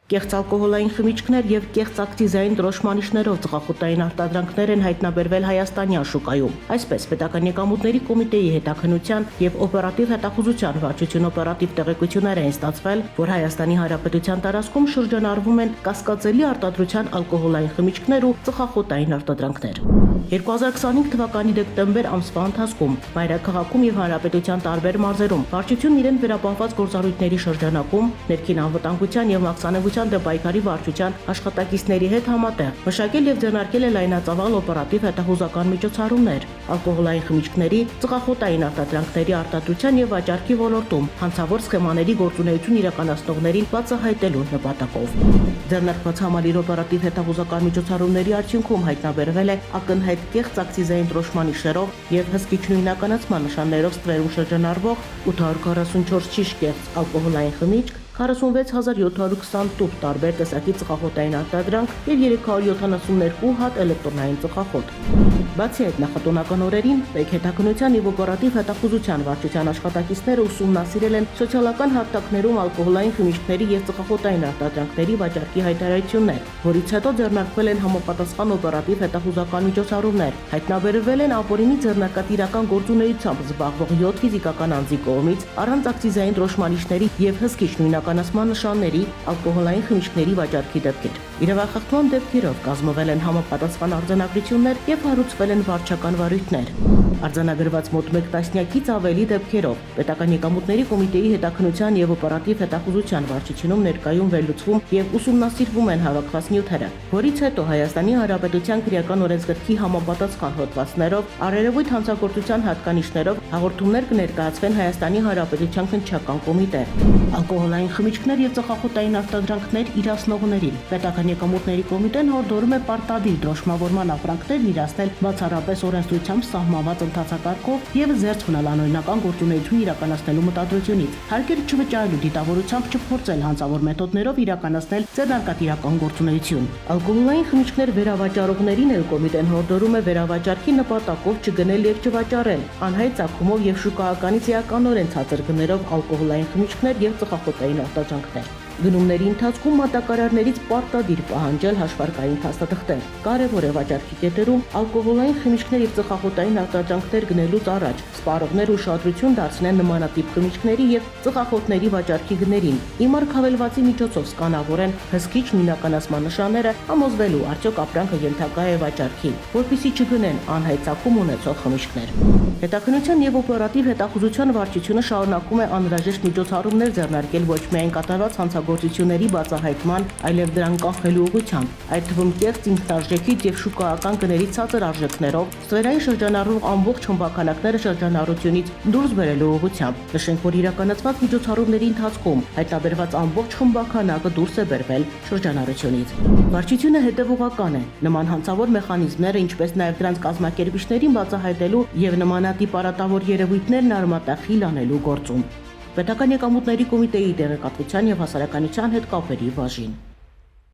Կեղծ ալկոհոլային խմիչքներ եւ կեղծ ակցիզային դրոշմանիշներով ծխախոտային արտադրանքներ են հայտնաբերվել հայաստանյան շուկայում։ Այսպես, Պետական եկամուտների կոմիտեի հետաքննության եւ օպերատիվ հետախուզության վարչություն օպերատիվ տեղեկություններ են ստացվել, որ Հայաստանի Հանրապետության տարածքում շրջանառվում են կասկածելի արտադրության ալկոհոլային խմիչքներ ու ծխախոտային արտադրանքներ։ 2025 թվականի դեկտեմբեր ամսվա ընթացքում Մայրաքաղաքում եւ Հանրապետության տարբեր մարզերում վարչությունն իրեն վերապահված գործառույթների շրջանակում ներքին անվտանգության եւ մաքսանելիության դեմ պայքարի վարչության աշխատակիցների հետ համատեղ մշակել եւ ձեռնարկել է լայնածավալ օպերատիվ հետախուզական միջոցառումներ ալկոհոլային խմիչքների, ծխախոտային արտադրանքների արտադրության եւ վաճառքի ոլորտում հանցավոր սխեմաների գործունեություն իրականացնողներին բացահայտելու նպատակով։ Ձեռնարկված համալիր օպերատիվ հետախուզական միջոցառումների արդյունքում հայտնաբերվել է ակնհայտ կեղծ ակցիզային դրոշմանիշերով եւ հսկիչ նույնականացման նշաններով ստվերում շրջանառվող 844 շիշ կեղծ ալկոհոլային խմիչք, 46720 տուփ տարբեր տեսակի ծխախոտային արտադրանք եւ 372 հատ էլեկտրոնային ծխախոտ։ Բացի այդ, նախատոնական օրերին պետքետաքննության եւ օպերատիվ հետախուզության վարչության աշխատակիցները ուսումնասիրել են սոցիալական հարթակներում ալկոհոլային խմիչքների եւ ծխախոտային արտադրանքների վաճառքի հայտարարություններ, որից հետո ձեռնարկվել են համապատասխան օպերատիվ հետախուզական միջոցառումներ։ Հայտնաբերվել են ապօրինի ձեռնարկատիրական գործունեությամբ զբաղվող 7 ֆիզիկական անձի կողմից առանց ակցիզային դրոշմանիշների եւ հսկիչ նույնականացման նշանների ալկոհոլային խմիչքների վաճառքի դեպքեր։ Իրավախախտման դեպքերով կազմվել են համապատասխան արձանագրություններ եւ հարուցվել են վարչական վարույթներ։ Արձանագրված մոտ 1 տասնյակից ավելի դեպքերով Պետական եկամուտների կոմիտեի հետաքննության եւ օպերատիվ հետախուզության վարչությունում ներկայում վերլուծվում եւ ուսումնասիրվում են հավաքված նյութերը, որից հետո Հայաստանի Հանրապետության քրեական օրենսգրքի համապատասխան հոդվածներով առերևույթ հանցագործության հատկանիշներով հաղորդումներ կներկայացվեն Հայաստանի Հանրապետության քննչական կոմիտե։ Ալկոհոլային խմիչքներ եւ ծխախոտային արտադրանքներ իրացնողներին Պետական եկամուտների կոմիտեն հորդորում է պարտադիր դրոշմավորման ապրանքներն իրացնել բացառապես օրենսդրությամբ սահմանված ընթացակարգով եւ զերծ մնալանօրինական գործունեություն իրականացնելու մտադրությունից, հարկեր չվճարելու դիտավորությամբ չփորձել հանցավոր մեթոդներով իրականացնել ձեռնարկատիրական գործունեություն։ Ալկոհոլային խմիչքներ վերավաճառողներին էլ կոմիտեն հորդորում է վերավաճառքի նպատակով չգնել եւ չվաճառել անհայտ ծագումով եւ շուկայականից էականորեն ցածր գներով ալկոհոլային խմիչքներ եւ ծխախոտային արտադրանքներ։ Գնումների ընթացքում մատակարարներից պարտադիր պահանջել հաշվարկային փաստաթղթեր։ Կարևոր է վաճառքի կետերում ալկոհոլային խմիչքներ եւ ծխախոտային արտադրանքներ գնելուց առաջ սպառողներ ուշադրություն դարձնեն նմանատիպ խմիչքների եւ ծխախոտների վաճառքի գներին։ Իմար քավելվածի միջոցով սկանավորեն հսկիչ նույնականացման նշանները, համոզվելու արդյոք ապրանքը ենթակա է վաճառքի, որպեսզի չգնեն անհայտ ծագում ունեցող խմիչքներ։ Հետաքննության եւ օպերատիվ հետախուզության վարչությունը շարունակում է անհրաժեշտ միջոցառումներ ձեռնարկել ոչ միայն կատարված հանցագործությունների բացահայտման, այլև դրանք կանխելու ուղղությամբ, այդ թվում կեղծ ինքնարժեքից եւ շուկայական գների ցածր արժեքներով ստվերային շրջանառող ամբողջ խմբականակները շրջանառությունից դուրս բերելու ուղղությամբ։ Նշենք, որ իրականացված միջոցառումների ընթացքում հայտնաբերված ամբողջ խմբականակը դուրս է բերվել շրջանառությունից։ Վարչությունը հետևողական է նման հանցավոր մեխանիզմները, ինչպես նաեւ դրանց կազմակերպիչներին բացահայտելու եւ նմանատիպ արատավոր երևույթներն արմատախիլ անելու գործում։ Պետական եկամուտների կոմիտեի տեղեկատվության եւ հասարակայնության հետ կապերի բաժին։